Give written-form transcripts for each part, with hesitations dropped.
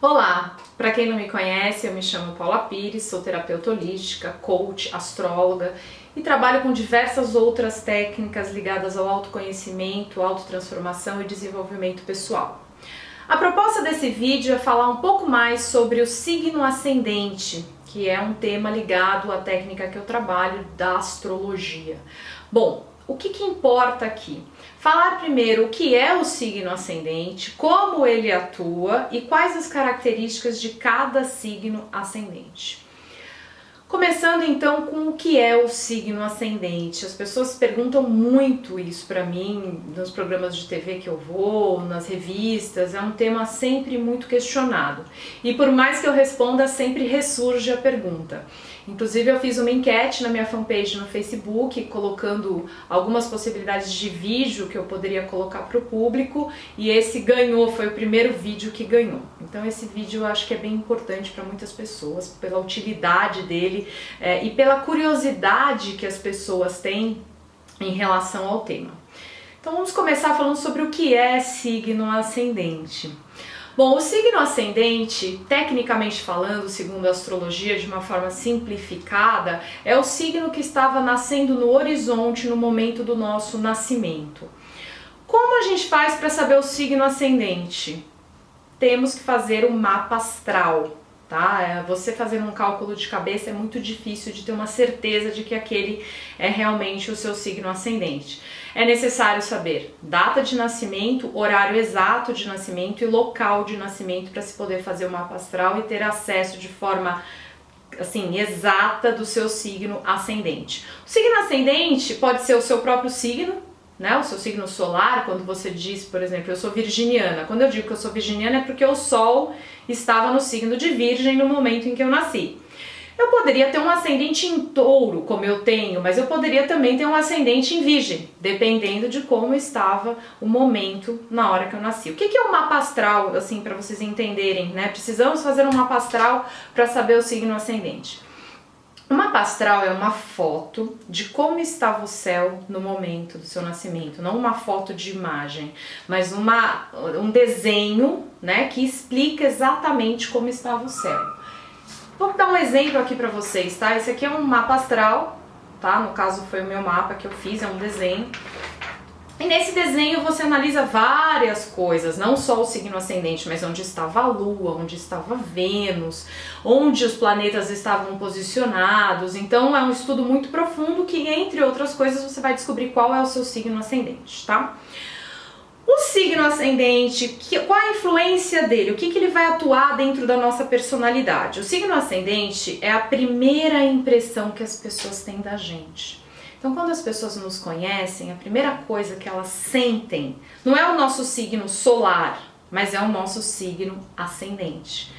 Olá! Para quem não me conhece, eu me chamo Paula Pires, sou terapeuta holística, coach, astróloga e trabalho com diversas outras técnicas ligadas ao autoconhecimento, autotransformação e desenvolvimento pessoal. A proposta desse vídeo é falar um pouco mais sobre o signo ascendente, que é um tema ligado à técnica que eu trabalho da astrologia. Bom, o que importa aqui? Falar primeiro o que é o signo ascendente, como ele atua e quais as características de cada signo ascendente. Começando então com o que é o signo ascendente. As pessoas perguntam muito isso para mim nos programas de TV que eu vou, nas revistas, é um tema sempre muito questionado. E por mais que eu responda, sempre ressurge a pergunta. Inclusive eu fiz uma enquete na minha fanpage no Facebook, colocando algumas possibilidades de vídeo que eu poderia colocar para o público, e esse ganhou, foi o primeiro vídeo que ganhou. Então esse vídeo eu acho que é bem importante para muitas pessoas, pela utilidade dele e pela curiosidade que as pessoas têm em relação ao tema. Então vamos começar falando sobre o que é signo ascendente. Bom, o signo ascendente, tecnicamente falando, segundo a astrologia, de uma forma simplificada, é o signo que estava nascendo no horizonte no momento do nosso nascimento. Como a gente faz para saber o signo ascendente? Temos que fazer um mapa astral, tá? Você fazendo um cálculo de cabeça é muito difícil de ter uma certeza de que aquele é realmente o seu signo ascendente. É necessário saber data de nascimento, horário exato de nascimento e local de nascimento para se poder fazer o mapa astral e ter acesso de forma assim exata do seu signo ascendente. O signo ascendente pode ser o seu próprio signo, né? O seu signo solar, quando você diz, por exemplo, eu sou virginiana. Quando eu digo que eu sou virginiana é porque o Sol estava no signo de Virgem no momento em que eu nasci. Eu poderia ter um ascendente em touro, como eu tenho, mas eu poderia também ter um ascendente em virgem, dependendo de como estava o momento na hora que eu nasci. O que é um mapa astral, assim, para vocês entenderem, né? Precisamos fazer um mapa astral para saber o signo ascendente. O mapa astral é uma foto de como estava o céu no momento do seu nascimento, não uma foto de imagem, mas um desenho, né, que explica exatamente como estava o céu. Vou dar um exemplo aqui para vocês, tá? Esse aqui é um mapa astral, tá? No caso foi o meu mapa que eu fiz, é um desenho. E nesse desenho você analisa várias coisas, não só o signo ascendente, mas onde estava a Lua, onde estava Vênus, onde os planetas estavam posicionados. Então é um estudo muito profundo que, entre outras coisas, você vai descobrir qual é o seu signo ascendente, tá? O signo ascendente, qual a influência dele? O que ele vai atuar dentro da nossa personalidade? O signo ascendente é a primeira impressão que as pessoas têm da gente. Então, quando as pessoas nos conhecem, a primeira coisa que elas sentem não é o nosso signo solar, mas é o nosso signo ascendente.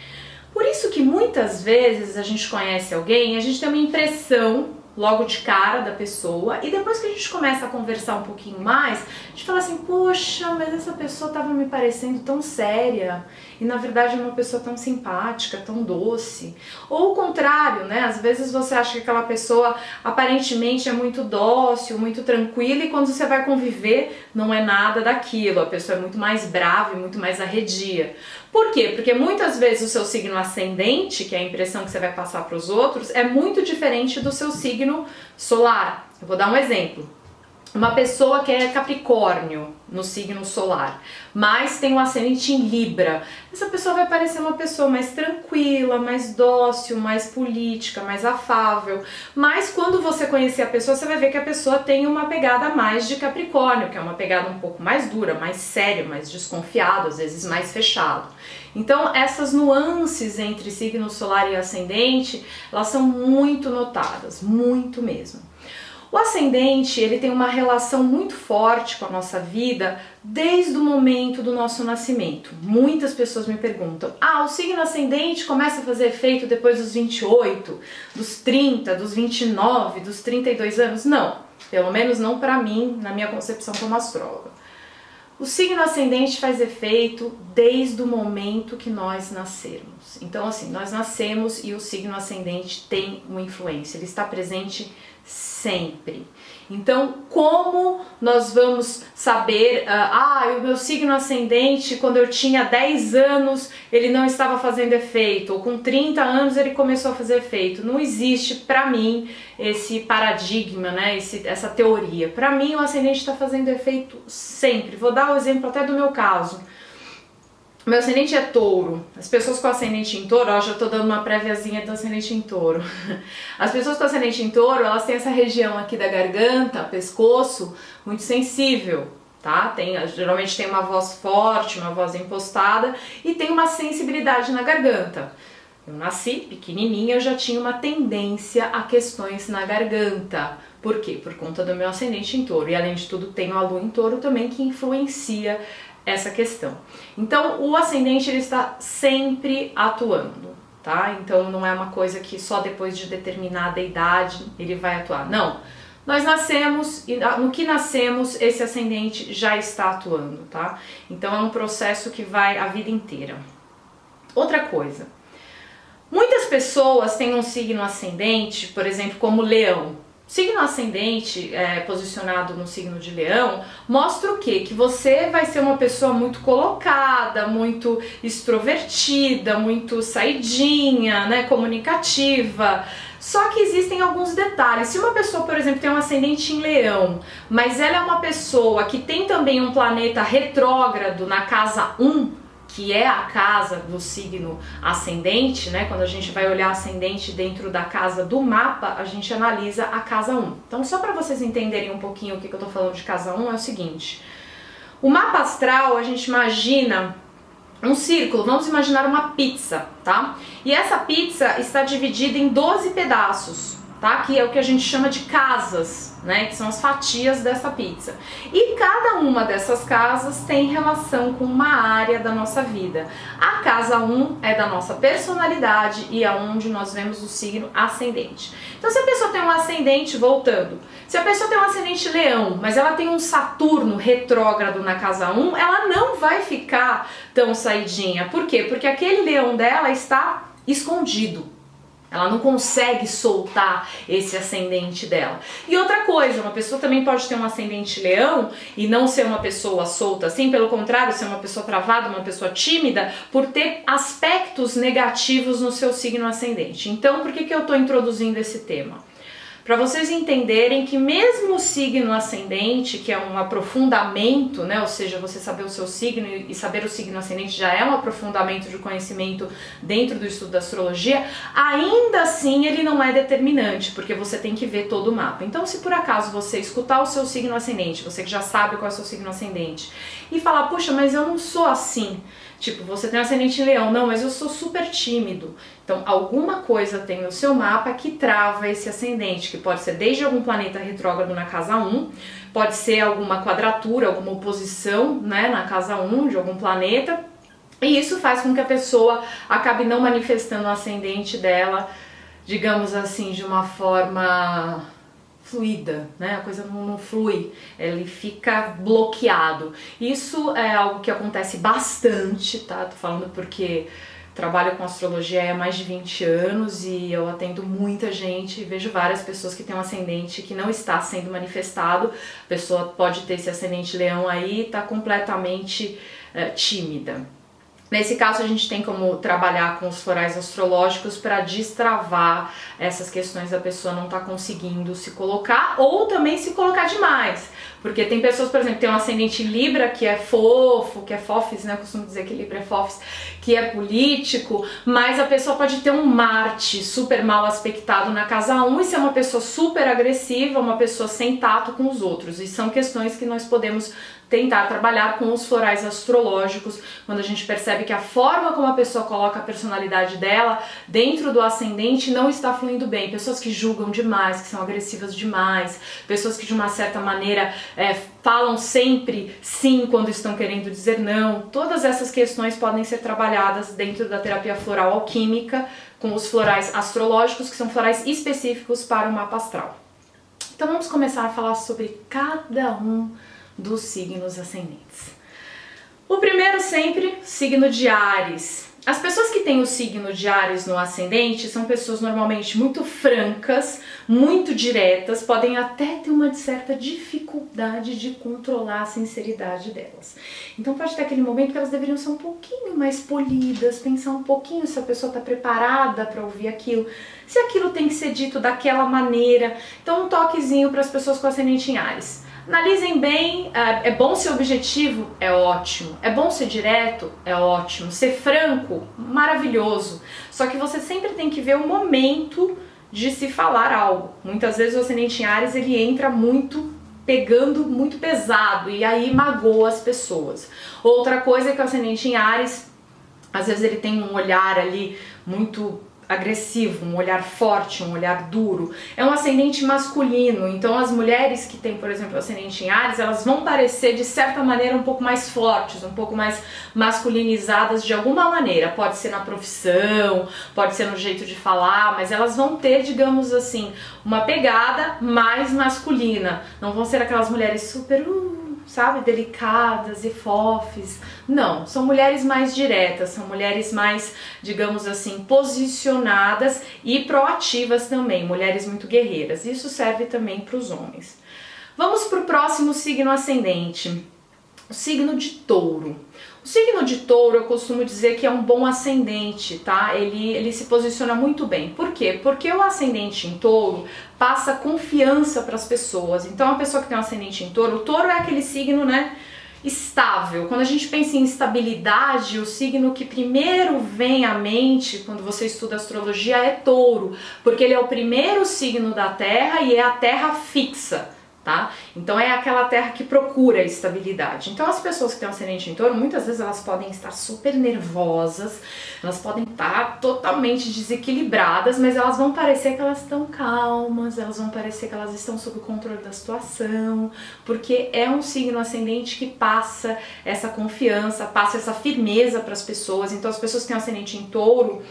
Por isso que muitas vezes a gente conhece alguém e a gente tem uma impressão logo de cara da pessoa, e depois que a gente começa a conversar um pouquinho mais, a gente fala assim, poxa, mas essa pessoa estava me parecendo tão séria, e na verdade é uma pessoa tão simpática, tão doce. Ou o contrário, né? Às vezes você acha que aquela pessoa aparentemente é muito dócil, muito tranquila, e quando você vai conviver, não é nada daquilo, a pessoa é muito mais brava e muito mais arredia. Por quê? Porque muitas vezes o seu signo ascendente, que é a impressão que você vai passar para os outros, é muito diferente do seu signo solar. Eu vou dar um exemplo. Uma pessoa que é Capricórnio no signo solar, mas tem um ascendente em Libra, essa pessoa vai parecer uma pessoa mais tranquila, mais dócil, mais política, mais afável. Mas quando você conhecer a pessoa, você vai ver que a pessoa tem uma pegada mais de Capricórnio, que é uma pegada um pouco mais dura, mais séria, mais desconfiado, às vezes mais fechado. Então essas nuances entre signo solar e ascendente, elas são muito notadas, muito mesmo. O ascendente, ele tem uma relação muito forte com a nossa vida desde o momento do nosso nascimento. Muitas pessoas me perguntam, o signo ascendente começa a fazer efeito depois dos 28, dos 30, dos 29, dos 32 anos? Não, pelo menos não para mim, na minha concepção como astróloga. O signo ascendente faz efeito desde o momento que nós nascermos. Então, assim, nós nascemos e o signo ascendente tem uma influência, ele está presente sempre. Então, como nós vamos saber, o meu signo ascendente, quando eu tinha 10 anos, ele não estava fazendo efeito, ou com 30 anos ele começou a fazer efeito? Não existe, para mim, esse paradigma, né, essa teoria. Para mim, o ascendente está fazendo efeito sempre. Vou dar o exemplo até do meu caso. Meu ascendente é touro. As pessoas com ascendente em touro, já tô dando uma préviazinha do ascendente em touro. As pessoas com ascendente em touro, elas têm essa região aqui da garganta, pescoço, muito sensível, tá? Geralmente tem uma voz forte, uma voz impostada e tem uma sensibilidade na garganta. Eu nasci pequenininha, eu já tinha uma tendência a questões na garganta. Por quê? Por conta do meu ascendente em touro. E além de tudo, tenho a lua em touro também que influencia essa questão. Então, o ascendente ele está sempre atuando, tá? Então, não é uma coisa que só depois de determinada idade ele vai atuar. Não. Nós nascemos e no que nascemos, esse ascendente já está atuando, tá? Então, é um processo que vai a vida inteira. Outra coisa. Muitas pessoas têm um signo ascendente, por exemplo, como leão. Signo ascendente posicionado no signo de leão mostra o quê? Que você vai ser uma pessoa muito colocada, muito extrovertida, muito saidinha, né, comunicativa. Só que existem alguns detalhes. Se uma pessoa, por exemplo, tem um ascendente em leão, mas ela é uma pessoa que tem também um planeta retrógrado na casa 1, que é a casa do signo ascendente, né? Quando a gente vai olhar ascendente dentro da casa do mapa, a gente analisa a casa 1. Então, só para vocês entenderem um pouquinho o que eu tô falando de casa 1, é o seguinte. O mapa astral, a gente imagina um círculo, vamos imaginar uma pizza, tá? E essa pizza está dividida em 12 pedaços, tá? Que é o que a gente chama de casas, né? Que são as fatias dessa pizza. E cada uma dessas casas tem relação com uma área da nossa vida. A casa 1 é da nossa personalidade e é onde nós vemos o signo ascendente. Então, se a pessoa tem um ascendente, voltando, se a pessoa tem um ascendente leão, mas ela tem um Saturno retrógrado na casa 1, ela não vai ficar tão saidinha. Por quê? Porque aquele leão dela está escondido. Ela não consegue soltar esse ascendente dela. E outra coisa, uma pessoa também pode ter um ascendente leão e não ser uma pessoa solta assim, pelo contrário, ser uma pessoa travada, uma pessoa tímida, por ter aspectos negativos no seu signo ascendente. Então, por que eu estou introduzindo esse tema? Para vocês entenderem que mesmo o signo ascendente, que é um aprofundamento, né, ou seja, você saber o seu signo e saber o signo ascendente já é um aprofundamento de conhecimento dentro do estudo da astrologia, ainda assim ele não é determinante, porque você tem que ver todo o mapa. Então, se por acaso você escutar o seu signo ascendente, você que já sabe qual é o seu signo ascendente, e falar, puxa, mas eu não sou assim, tipo, você tem ascendente em leão, não, mas eu sou super tímido. Então, alguma coisa tem no seu mapa que trava esse ascendente, que pode ser desde algum planeta retrógrado na casa 1, pode ser alguma quadratura, alguma oposição, né, na casa 1 de algum planeta, e isso faz com que a pessoa acabe não manifestando o ascendente dela, digamos assim, de uma forma fluida, né? A coisa não flui, ele fica bloqueado. Isso é algo que acontece bastante, tá? Tô falando porque trabalho com astrologia há mais de 20 anos e eu atendo muita gente e vejo várias pessoas que têm um ascendente que não está sendo manifestado. A pessoa pode ter esse ascendente leão aí e tá completamente tímida. Nesse caso, a gente tem como trabalhar com os florais astrológicos para destravar essas questões da pessoa não estar conseguindo se colocar ou também se colocar demais. Porque tem pessoas, por exemplo, que tem um ascendente Libra que é fofo, que é fofis, né? Eu costumo dizer que Libra é fofis, que é político, mas a pessoa pode ter um Marte super mal aspectado na casa 1 e ser uma pessoa super agressiva, uma pessoa sem tato com os outros. E são questões que nós podemos tentar trabalhar com os florais astrológicos, quando a gente percebe que a forma como a pessoa coloca a personalidade dela dentro do ascendente não está fluindo bem. Pessoas que julgam demais, que são agressivas demais, pessoas que de uma certa maneira falam sempre sim quando estão querendo dizer não. Todas essas questões podem ser trabalhadas dentro da terapia floral alquímica com os florais astrológicos, que são florais específicos para o mapa astral. Então vamos começar a falar sobre cada um dos signos ascendentes. O primeiro sempre, signo de Áries. As pessoas que têm o signo de Áries no ascendente são pessoas normalmente muito francas, muito diretas, podem até ter uma certa dificuldade de controlar a sinceridade delas. Então pode ter aquele momento que elas deveriam ser um pouquinho mais polidas, pensar um pouquinho se a pessoa está preparada para ouvir aquilo, se aquilo tem que ser dito daquela maneira. Então um toquezinho para as pessoas com ascendente em Áries. Analisem bem, é bom ser objetivo? É ótimo. É bom ser direto? É ótimo. Ser franco? Maravilhoso. Só que você sempre tem que ver o momento de se falar algo. Muitas vezes o ascendente em Áries, ele entra muito pegando muito pesado e aí magoa as pessoas. Outra coisa é que o ascendente em Áries, às vezes ele tem um olhar ali muito agressivo, um olhar forte, um olhar duro. É um ascendente masculino, então as mulheres que têm, por exemplo, o ascendente em Áries, elas vão parecer de certa maneira um pouco mais fortes, um pouco mais masculinizadas de alguma maneira. Pode ser na profissão, pode ser no jeito de falar, mas elas vão ter, digamos assim, uma pegada mais masculina. Não vão ser aquelas mulheres super sabe, delicadas e fofes. Não, são mulheres mais diretas, são mulheres mais, digamos assim, posicionadas e proativas também, mulheres muito guerreiras. Isso serve também para os homens. Vamos para o próximo signo ascendente, o signo de Touro. O signo de Touro eu costumo dizer que é um bom ascendente, tá? Ele se posiciona muito bem. Por quê? Porque o ascendente em Touro passa confiança para as pessoas. Então a pessoa que tem um ascendente em Touro, o Touro é aquele signo, né, estável. Quando a gente pensa em estabilidade, o signo que primeiro vem à mente quando você estuda astrologia é Touro, porque ele é o primeiro signo da Terra e é a Terra fixa. Tá? Então é aquela terra que procura estabilidade. Então as pessoas que têm um ascendente em Touro, muitas vezes elas podem estar super nervosas, elas podem estar totalmente desequilibradas, mas elas vão parecer que elas estão calmas, elas vão parecer que elas estão sob o controle da situação, porque é um signo ascendente que passa essa confiança, passa essa firmeza para as pessoas. Então as pessoas que têm um ascendente em Touro,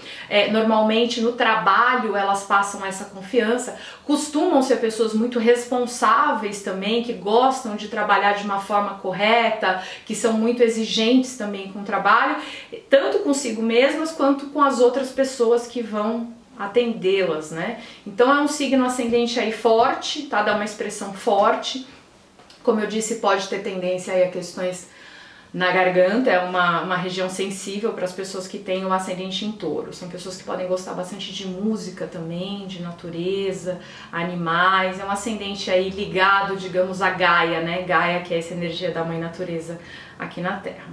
normalmente no trabalho elas passam essa confiança, costumam ser pessoas muito responsáveis também, que gostam de trabalhar de uma forma correta, que são muito exigentes também com o trabalho, tanto consigo mesmas quanto com as outras pessoas que vão atendê-las, né? Então é um signo ascendente aí forte, tá? Dá uma expressão forte. Como eu disse, pode ter tendência aí a questões na garganta, é uma região sensível para as pessoas que têm o ascendente em Touro. São pessoas que podem gostar bastante de música também, de natureza, animais. É um ascendente aí ligado, digamos, a Gaia, né? Gaia, que é essa energia da mãe natureza aqui na Terra.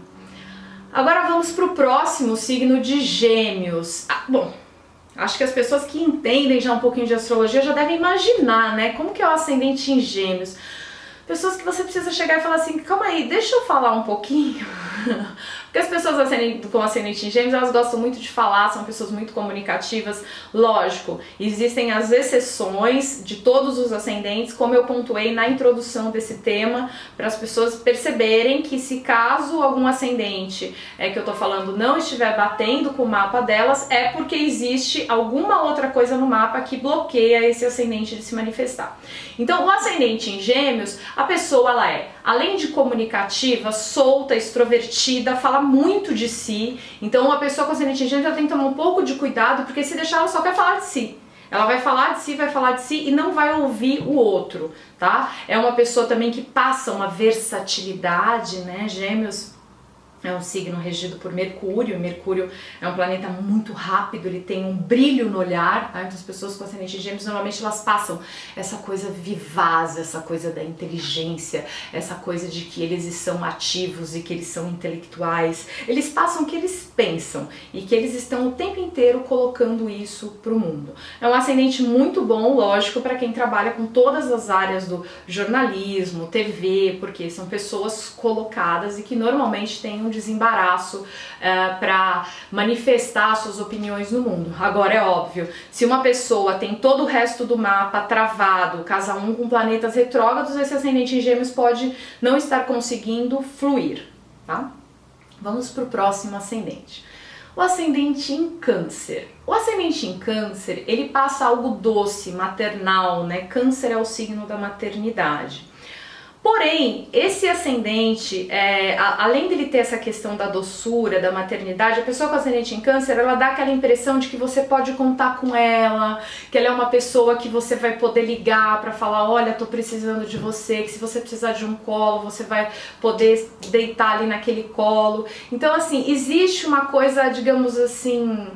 Agora vamos para o próximo signo de Gêmeos. Bom, acho que as pessoas que entendem já um pouquinho de astrologia já devem imaginar, né? Como que é o ascendente em Gêmeos. Pessoas que você precisa chegar e falar assim, calma aí, deixa eu falar um pouquinho. Porque as pessoas com ascendente em Gêmeos, elas gostam muito de falar, são pessoas muito comunicativas. Lógico, existem as exceções de todos os ascendentes, como eu pontuei na introdução desse tema, para as pessoas perceberem que se caso algum ascendente que eu tô falando não estiver batendo com o mapa delas, é porque existe alguma outra coisa no mapa que bloqueia esse ascendente de se manifestar. Então, o ascendente em Gêmeos, a pessoa, ela é, além de comunicativa, solta, extrovertida, fala muito de si. Então uma pessoa com ascendente em Gêmeos, ela tem que tomar um pouco de cuidado, porque se deixar ela só quer falar de si. Ela vai falar de si e não vai ouvir o outro, tá? É uma pessoa também que passa uma versatilidade, né? Gêmeos é um signo regido por Mercúrio. Mercúrio é um planeta muito rápido, ele tem um brilho no olhar, tá? Então as pessoas com ascendente em Gêmeos normalmente elas passam essa coisa vivaz, essa coisa da inteligência, essa coisa de que eles são ativos e que eles são intelectuais. Eles passam o que eles pensam e que eles estão o tempo inteiro colocando isso para o mundo. É um ascendente muito bom, lógico, para quem trabalha com todas as áreas do jornalismo, TV, porque são pessoas colocadas e que normalmente têm um desembaraço para manifestar suas opiniões no mundo. Agora é óbvio, se uma pessoa tem todo o resto do mapa travado, casa 1 com planetas retrógrados, esse ascendente em Gêmeos pode não estar conseguindo fluir, tá? Vamos para o próximo ascendente. O ascendente em Câncer. O ascendente em Câncer, ele passa algo doce, maternal, né? Câncer é o signo da maternidade. Porém, esse ascendente, além dele ter essa questão da doçura, da maternidade, a pessoa com ascendente em câncer, ela dá aquela impressão de que você pode contar com ela, que ela é uma pessoa que você vai poder ligar para falar, olha, tô precisando de você, que se você precisar de um colo, você vai poder deitar ali naquele colo. Então, assim, existe uma coisa, digamos assim,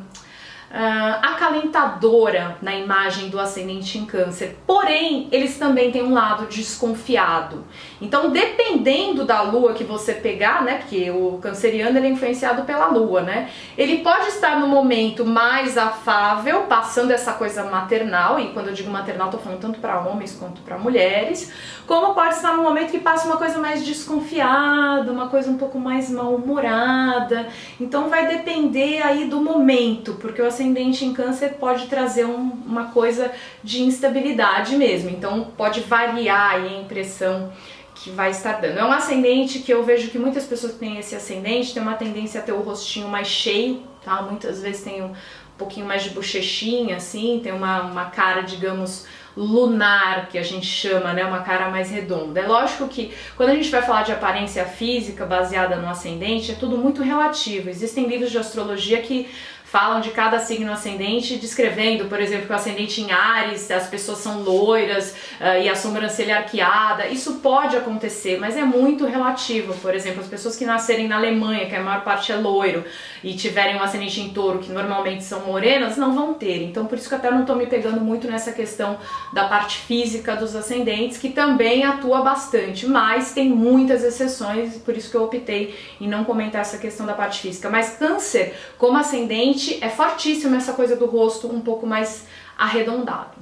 acalentadora na imagem do ascendente em câncer, porém eles também têm um lado desconfiado. Então, dependendo da lua que você pegar, né, porque o canceriano ele é influenciado pela lua, né, ele pode estar no momento mais afável, passando essa coisa maternal, e quando eu digo maternal tô falando tanto para homens quanto para mulheres, como pode estar no momento que passa uma coisa mais desconfiada, uma coisa um pouco mais mal-humorada. Então vai depender aí do momento, porque o ascendente em câncer pode trazer uma coisa de instabilidade mesmo, então pode variar aí a impressão que vai estar dando. É um ascendente que eu vejo que muitas pessoas que têm esse ascendente têm uma tendência a ter o rostinho mais cheio, tá? Muitas vezes tem um pouquinho mais de bochechinha, assim, tem uma cara, digamos, lunar, que a gente chama, né, uma cara mais redonda. É lógico que quando a gente vai falar de aparência física baseada no ascendente, é tudo muito relativo. Existem livros de astrologia que falam de cada signo ascendente, descrevendo, por exemplo, que o ascendente em Áries, as pessoas são loiras e a sobrancelha arqueada. Isso pode acontecer, mas é muito relativo. Por exemplo, as pessoas que nascerem na Alemanha, que a maior parte é loiro, e tiverem um ascendente em touro, que normalmente são morenas, não vão ter. Então, por isso que eu até não estou me pegando muito nessa questão da parte física dos ascendentes, que também atua bastante, mas tem muitas exceções, por isso que eu optei em não comentar essa questão da parte física. Mas câncer, como ascendente, é fortíssimo essa coisa do rosto um pouco mais arredondado.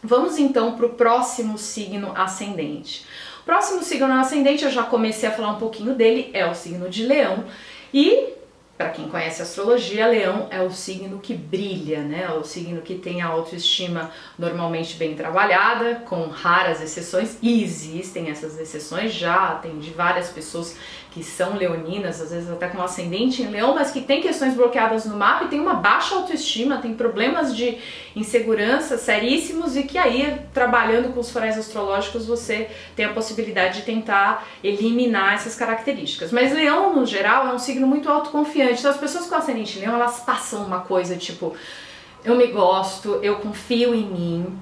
Vamos então para o próximo signo ascendente. O próximo signo ascendente, eu já comecei a falar um pouquinho dele, é o signo de Leão. E, para quem conhece astrologia, Leão é o signo que brilha, né? É o signo que tem a autoestima normalmente bem trabalhada, com raras exceções, e existem essas exceções, já atendi várias pessoas que são leoninas, às vezes até com ascendente em Leão, mas que tem questões bloqueadas no mapa e tem uma baixa autoestima, tem problemas de insegurança seríssimos, e que aí, trabalhando com os faróis astrológicos, você tem a possibilidade de tentar eliminar essas características. Mas Leão, no geral, é um signo muito autoconfiante. Então as pessoas com ascendente em Leão, elas passam uma coisa tipo, eu me gosto, eu confio em mim,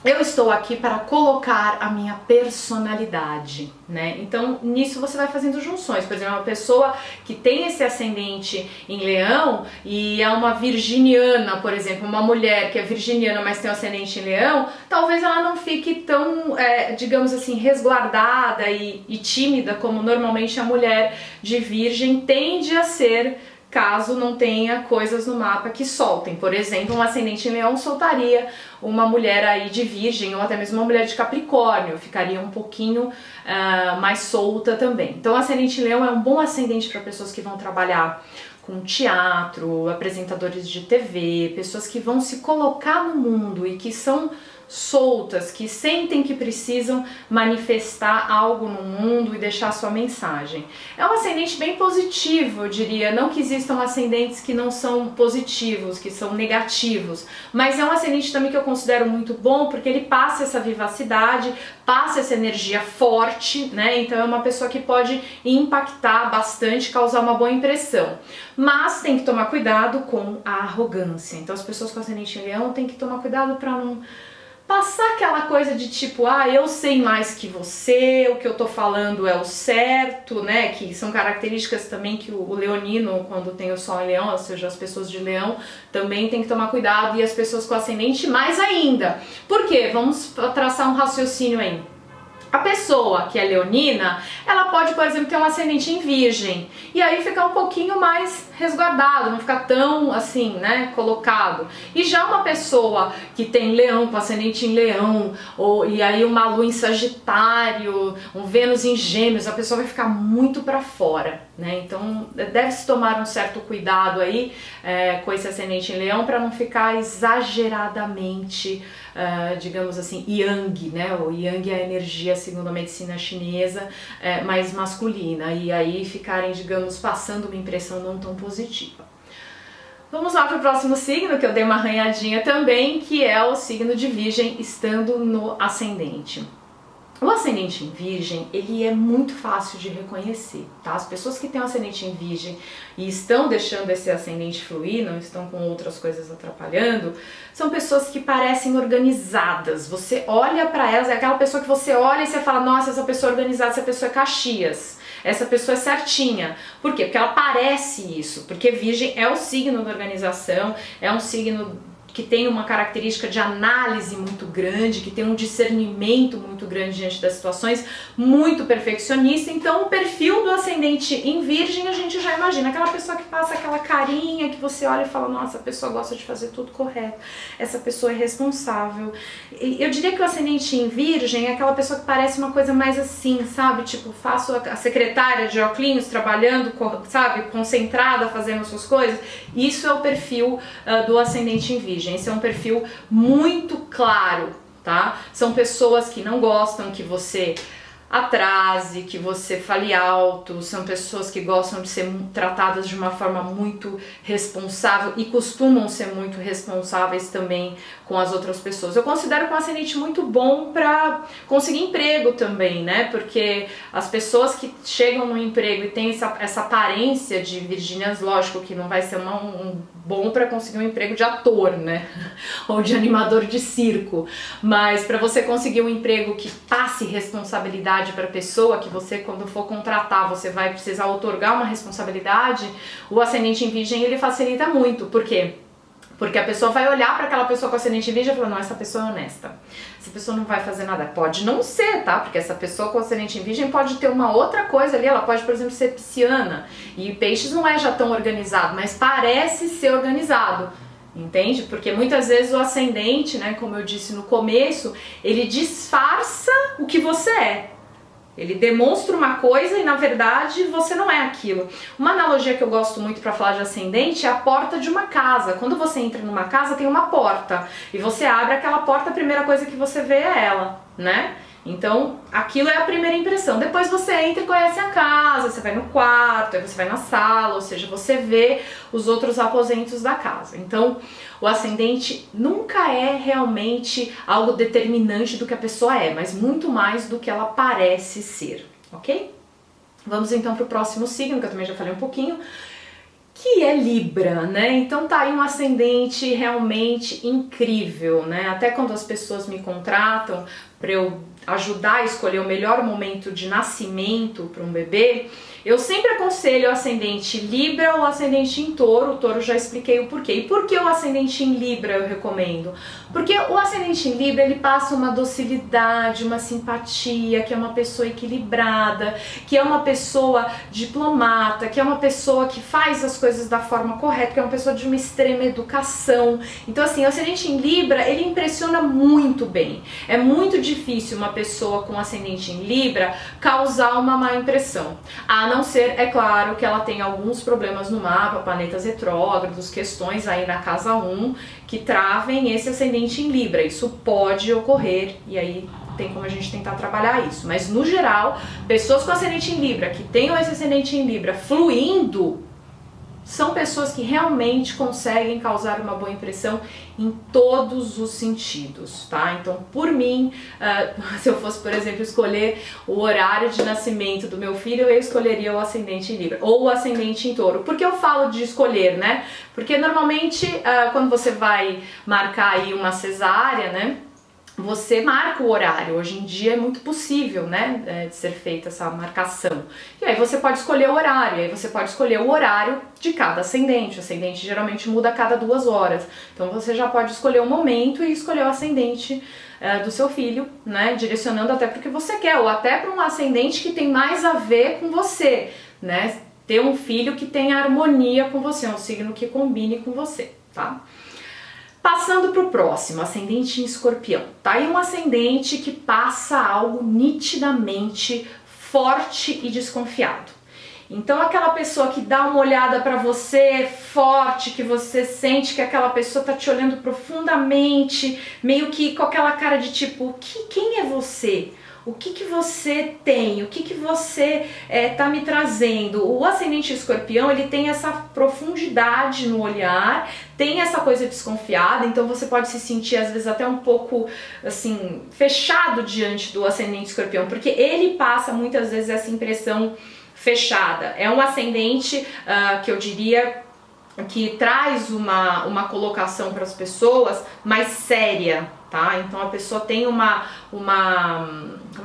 eu estou aqui para colocar a minha personalidade, né? Então, nisso você vai fazendo junções. Por exemplo, uma pessoa que tem esse ascendente em Leão e é uma virginiana, por exemplo, uma mulher que é virginiana, mas tem um ascendente em Leão, talvez ela não fique tão, digamos assim, resguardada e tímida como normalmente a mulher de virgem tende a ser, caso não tenha coisas no mapa que soltem. Por exemplo, um ascendente em Leão soltaria uma mulher aí de virgem, ou até mesmo uma mulher de Capricórnio, ficaria um pouquinho mais solta também. Então, o ascendente em Leão é um bom ascendente para pessoas que vão trabalhar com teatro, apresentadores de TV, pessoas que vão se colocar no mundo e que são soltas, que sentem que precisam manifestar algo no mundo e deixar sua mensagem. É um ascendente bem positivo, eu diria, não que existam ascendentes que não são positivos, que são negativos, mas é um ascendente também que eu considero muito bom, porque ele passa essa vivacidade, passa essa energia forte, né? Então é uma pessoa que pode impactar bastante, causar uma boa impressão. Mas tem que tomar cuidado com a arrogância. Então as pessoas com ascendente em Leão têm que tomar cuidado para não passar aquela coisa de tipo, eu sei mais que você, o que eu tô falando é o certo, né? Que são características também que o leonino, quando tem o sol em Leão, ou seja, as pessoas de Leão, também tem que tomar cuidado, e as pessoas com ascendente mais ainda. Por quê? Vamos traçar um raciocínio aí. A pessoa que é leonina, ela pode, por exemplo, ter um ascendente em virgem, e aí ficar um pouquinho mais resguardado, não ficar tão assim, né, colocado. E já uma pessoa que tem Leão, com ascendente em Leão, e aí uma lua em Sagitário, um Vênus em Gêmeos, a pessoa vai ficar muito para fora, né? Então deve-se tomar um certo cuidado aí com esse ascendente em Leão, para não ficar exageradamente, digamos assim, yang, né? O yang é a energia, segundo a medicina chinesa, mais masculina, e aí ficarem, digamos, passando uma impressão não tão positiva. Vamos lá para o próximo signo, que eu dei uma arranhadinha também, que é o signo de Virgem, estando no ascendente. O ascendente em Virgem, ele é muito fácil de reconhecer, tá? As pessoas que têm o ascendente em Virgem e estão deixando esse ascendente fluir, não estão com outras coisas atrapalhando, são pessoas que parecem organizadas. Você olha pra elas, é aquela pessoa que você olha e você fala, nossa, essa pessoa é organizada, essa pessoa é Caxias, essa pessoa é certinha. Por quê? Porque ela parece isso, porque Virgem é o signo da organização, é um signo que tem uma característica de análise muito grande, que tem um discernimento muito grande diante das situações, muito perfeccionista. Então o perfil do ascendente em Virgem a gente já imagina, aquela pessoa que passa aquela carinha que você olha e fala, nossa, a pessoa gosta de fazer tudo correto, essa pessoa é responsável. E eu diria que o ascendente em Virgem é aquela pessoa que parece uma coisa mais assim, sabe, tipo, faço a secretária de óculos trabalhando, sabe, concentrada, fazendo as suas coisas. Isso é o perfil do ascendente em Virgem. Esse é um perfil muito claro, tá? São pessoas que não gostam que você atrase, que você fale alto, são pessoas que gostam de ser tratadas de uma forma muito responsável e costumam ser muito responsáveis também com as outras pessoas. Eu considero que um ascendente muito bom para conseguir emprego também, né? Porque as pessoas que chegam no emprego e têm essa aparência de virginianas, lógico que não vai ser um bom para conseguir um emprego de ator, né? Ou de animador de circo, mas para você conseguir um emprego que passe responsabilidade para a pessoa, que você, quando for contratar, você vai precisar outorgar uma responsabilidade, o ascendente em Virgem ele facilita muito. Por quê? Porque a pessoa vai olhar para aquela pessoa com ascendente em Virgem e falar, não, essa pessoa é honesta, essa pessoa não vai fazer nada. Pode não ser, tá? Porque essa pessoa com ascendente em Virgem pode ter uma outra coisa ali, ela pode, por exemplo, ser pisciana, e Peixes não é já tão organizado, mas parece ser organizado. Entende? Porque muitas vezes o ascendente, né, como eu disse no começo, ele disfarça o que você é. Ele demonstra uma coisa e na verdade você não é aquilo. Uma analogia que eu gosto muito para falar de ascendente é a porta de uma casa. Quando você entra numa casa tem uma porta e você abre aquela porta, a primeira coisa que você vê é ela, né? Então aquilo é a primeira impressão. Depois você entra e conhece a casa, você vai no quarto, aí você vai na sala, ou seja, você vê os outros aposentos da casa. Então o ascendente nunca é realmente algo determinante do que a pessoa é, mas muito mais do que ela parece ser, ok? Vamos então para o próximo signo, que eu também já falei um pouquinho, que é Libra, né? Então tá aí um ascendente realmente incrível, né? Até quando as pessoas me contratam para eu ajudar a escolher o melhor momento de nascimento para um bebê, eu sempre aconselho o ascendente Libra ou ascendente em Touro. O Touro já expliquei o porquê. E por que o ascendente em Libra eu recomendo? Porque o ascendente em Libra, ele passa uma docilidade, uma simpatia, que é uma pessoa equilibrada, que é uma pessoa diplomata, que é uma pessoa que faz as coisas da forma correta, que é uma pessoa de uma extrema educação. Então assim, o ascendente em Libra, ele impressiona muito bem. É muito difícil uma pessoa com ascendente em Libra causar uma má impressão. A não ser, é claro, que ela tem alguns problemas no mapa, planetas retrógrados, questões aí na casa 1, que travem esse ascendente em Libra. Isso pode ocorrer e aí tem como a gente tentar trabalhar isso. Mas no geral, pessoas com ascendente em Libra, que tenham esse ascendente em Libra fluindo, são pessoas que realmente conseguem causar uma boa impressão em todos os sentidos, tá? Então, por mim, se eu fosse, por exemplo, escolher o horário de nascimento do meu filho, eu escolheria o ascendente em Libra ou o ascendente em Touro. Por que eu falo de escolher, né? Porque normalmente, quando você vai marcar aí uma cesárea, né? Você marca o horário, hoje em dia é muito possível, né, de ser feita essa marcação. E aí você pode escolher o horário, aí você pode escolher o horário de cada ascendente. O ascendente geralmente muda a cada 2 horas. Então você já pode escolher o momento e escolher o ascendente do seu filho, né, direcionando até para o que você quer, ou até para um ascendente que tem mais a ver com você, né, ter um filho que tenha harmonia com você, um signo que combine com você, tá? Passando para o próximo, ascendente em Escorpião. Tá aí um ascendente que passa algo nitidamente forte e desconfiado. Então aquela pessoa que dá uma olhada para você forte, que você sente que aquela pessoa tá te olhando profundamente, meio que com aquela cara de tipo, quem é você? O que você tem? O que você tá me trazendo? O ascendente escorpião, ele tem essa profundidade no olhar, tem essa coisa desconfiada, então você pode se sentir às vezes até um pouco assim, fechado diante do ascendente escorpião, porque ele passa muitas vezes essa impressão fechada. É um ascendente que eu diria que traz uma colocação para as pessoas mais séria, tá? Então a pessoa tem como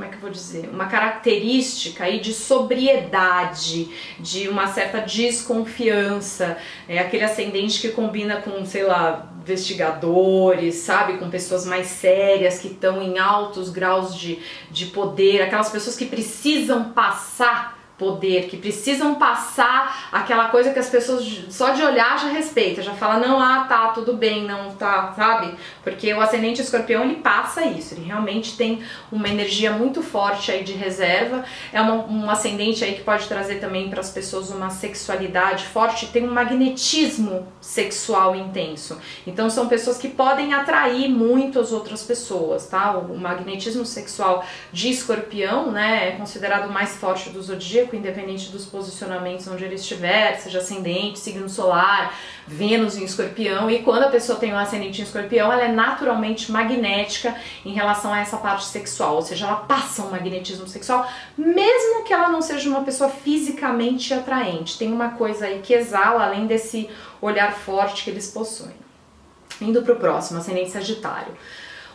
é que eu vou dizer? Uma característica aí de sobriedade, de uma certa desconfiança. É aquele ascendente que combina com, sei lá, investigadores, sabe? Com pessoas mais sérias, que estão em altos graus de poder, aquelas pessoas que precisam passar poder, que precisam passar aquela coisa que as pessoas só de olhar já respeitam, já fala, não, tá, tudo bem, não, tá, sabe? Porque o ascendente escorpião, ele passa isso, ele realmente tem uma energia muito forte aí de reserva, é um ascendente aí que pode trazer também para as pessoas uma sexualidade forte, tem um magnetismo sexual intenso, então são pessoas que podem atrair muito as outras pessoas, tá? O magnetismo sexual de escorpião, né, é considerado o mais forte do zodíaco, independente dos posicionamentos onde ele estiver, seja ascendente, signo solar, Vênus em escorpião, e quando a pessoa tem um ascendente em escorpião, ela é naturalmente magnética em relação a essa parte sexual, ou seja, ela passa um magnetismo sexual, mesmo que ela não seja uma pessoa fisicamente atraente, tem uma coisa aí que exala, além desse olhar forte que eles possuem. Indo para o próximo, ascendente Sagitário.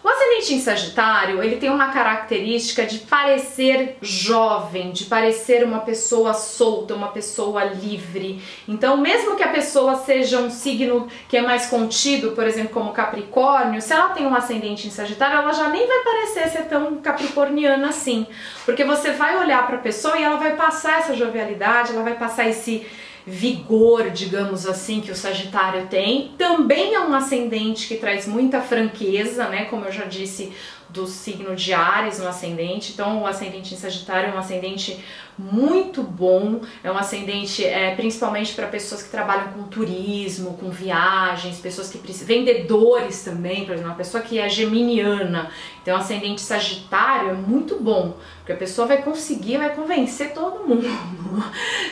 O ascendente em Sagitário, ele tem uma característica de parecer jovem, de parecer uma pessoa solta, uma pessoa livre. Então, mesmo que a pessoa seja um signo que é mais contido, por exemplo, como Capricórnio, se ela tem um ascendente em Sagitário, ela já nem vai parecer ser tão capricorniana assim. Porque você vai olhar para a pessoa e ela vai passar essa jovialidade, ela vai passar esse vigor, digamos assim, que o Sagitário tem. Também é um ascendente que traz muita franqueza, né, como eu já disse, do signo de Áries no ascendente. Então o ascendente em Sagitário é um ascendente muito bom, é um ascendente principalmente para pessoas que trabalham com turismo, com viagens, pessoas que precisam, vendedores também, por exemplo, uma pessoa que é geminiana. Então o ascendente Sagitário é muito bom, porque a pessoa vai conseguir, vai convencer todo mundo.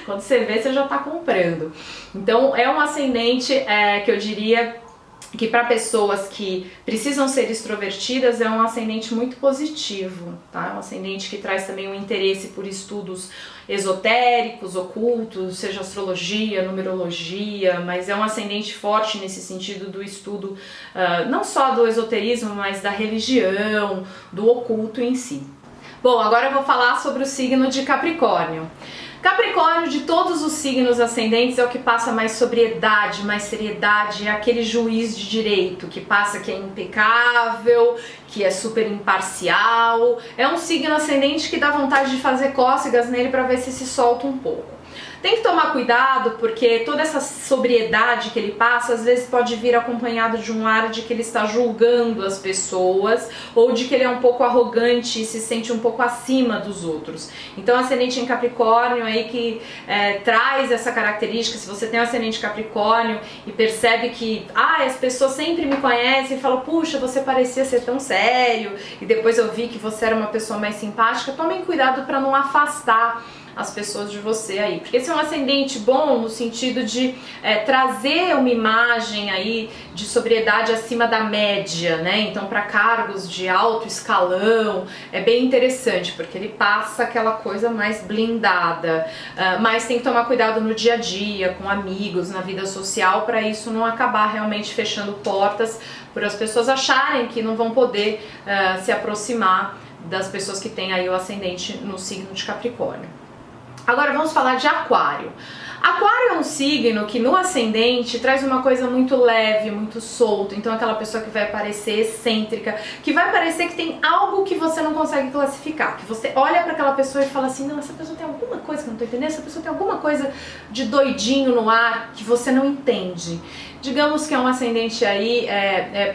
Quando você vê, você já está comprando. Então é um ascendente que eu diria que para pessoas que precisam ser extrovertidas é um ascendente muito positivo, tá? É um ascendente que traz também um interesse por estudos esotéricos, ocultos, seja astrologia, numerologia, mas é um ascendente forte nesse sentido do estudo não só do esoterismo, mas da religião, do oculto em si. Bom, agora eu vou falar sobre o signo de Capricórnio. Capricórnio, de todos os signos ascendentes, é o que passa mais sobriedade, mais seriedade, é aquele juiz de direito que passa que é impecável, que é super imparcial. É um signo ascendente que dá vontade de fazer cócegas nele para ver se solta um pouco. Tem que tomar cuidado porque toda essa sobriedade que ele passa às vezes pode vir acompanhado de um ar de que ele está julgando as pessoas ou de que ele é um pouco arrogante e se sente um pouco acima dos outros. Então ascendente em Capricórnio aí que traz essa característica. Se você tem um ascendente Capricórnio e percebe que as pessoas sempre me conhecem e falam, puxa, você parecia ser tão sério e depois eu vi que você era uma pessoa mais simpática, tomem cuidado para não afastar as pessoas de você aí, porque esse é um ascendente bom no sentido de trazer uma imagem aí de sobriedade acima da média, né? Então para cargos de alto escalão é bem interessante, porque ele passa aquela coisa mais blindada, mas tem que tomar cuidado no dia a dia, com amigos, na vida social, para isso não acabar realmente fechando portas, por as pessoas acharem que não vão poder se aproximar das pessoas que têm aí o ascendente no signo de Capricórnio. Agora vamos falar de Aquário. Aquário é um signo que no ascendente traz uma coisa muito leve, muito solta. Então aquela pessoa que vai parecer excêntrica, que vai parecer que tem algo que você não consegue classificar, que você olha para aquela pessoa e fala assim, não, essa pessoa tem alguma coisa que eu não tô entendendo, essa pessoa tem alguma coisa de doidinho no ar que você não entende. Digamos que é um ascendente aí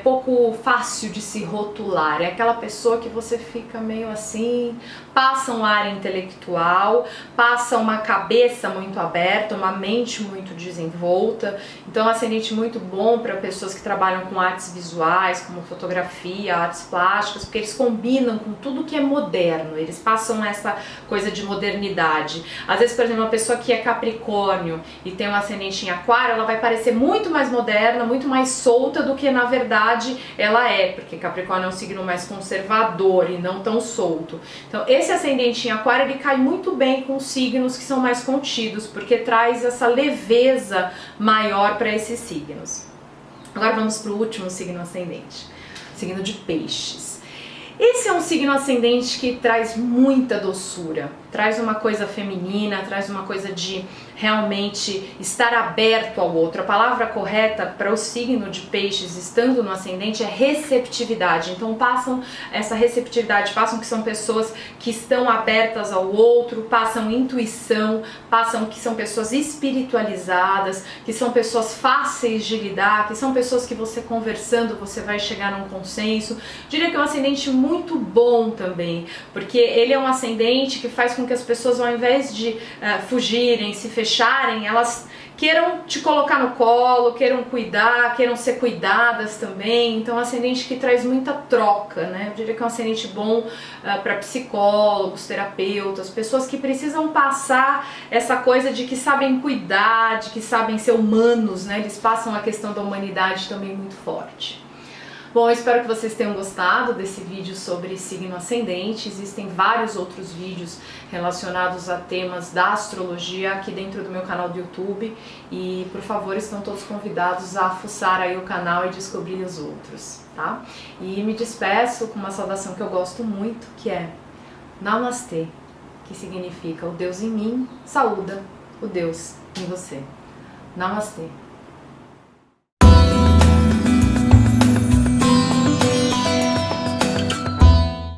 pouco fácil de se rotular, é aquela pessoa que você fica meio assim, passa um ar intelectual, passa uma cabeça muito aberta, uma mente mente muito desenvolta, então é um ascendente muito bom para pessoas que trabalham com artes visuais, como fotografia, artes plásticas, porque eles combinam com tudo que é moderno, eles passam essa coisa de modernidade. Às vezes, por exemplo, uma pessoa que é Capricórnio e tem um ascendente em Aquário, ela vai parecer muito mais moderna, muito mais solta do que na verdade ela é, porque Capricórnio é um signo mais conservador e não tão solto. Então esse ascendente em Aquário, ele cai muito bem com signos que são mais contidos, porque traz essa leveza maior para esses signos. Agora vamos para o último signo ascendente, signo de Peixes. Esse é um signo ascendente que traz muita doçura, traz uma coisa feminina, traz uma coisa de realmente estar aberto ao outro. A palavra correta para o signo de Peixes estando no ascendente é receptividade. Então passam essa receptividade, passam que são pessoas que estão abertas ao outro, passam intuição, passam que são pessoas espiritualizadas, que são pessoas fáceis de lidar, que são pessoas que você conversando você vai chegar num consenso. Diria que é um ascendente muito bom também, porque ele é um ascendente que faz com que as pessoas, ao invés de fugirem, se fecharem, elas queiram te colocar no colo, queiram cuidar, queiram ser cuidadas também. Então é um ascendente que traz muita troca, né? Eu diria que é um ascendente bom para psicólogos, terapeutas, pessoas que precisam passar essa coisa de que sabem cuidar, de que sabem ser humanos, né? Eles passam a questão da humanidade também muito forte. Bom, eu espero que vocês tenham gostado desse vídeo sobre signo ascendente. Existem vários outros vídeos relacionados a temas da astrologia aqui dentro do meu canal do YouTube e, por favor, estão todos convidados a fuçar aí o canal e descobrir os outros, tá? E me despeço com uma saudação que eu gosto muito, que é Namastê, que significa o Deus em mim saúda o Deus em você. Namastê.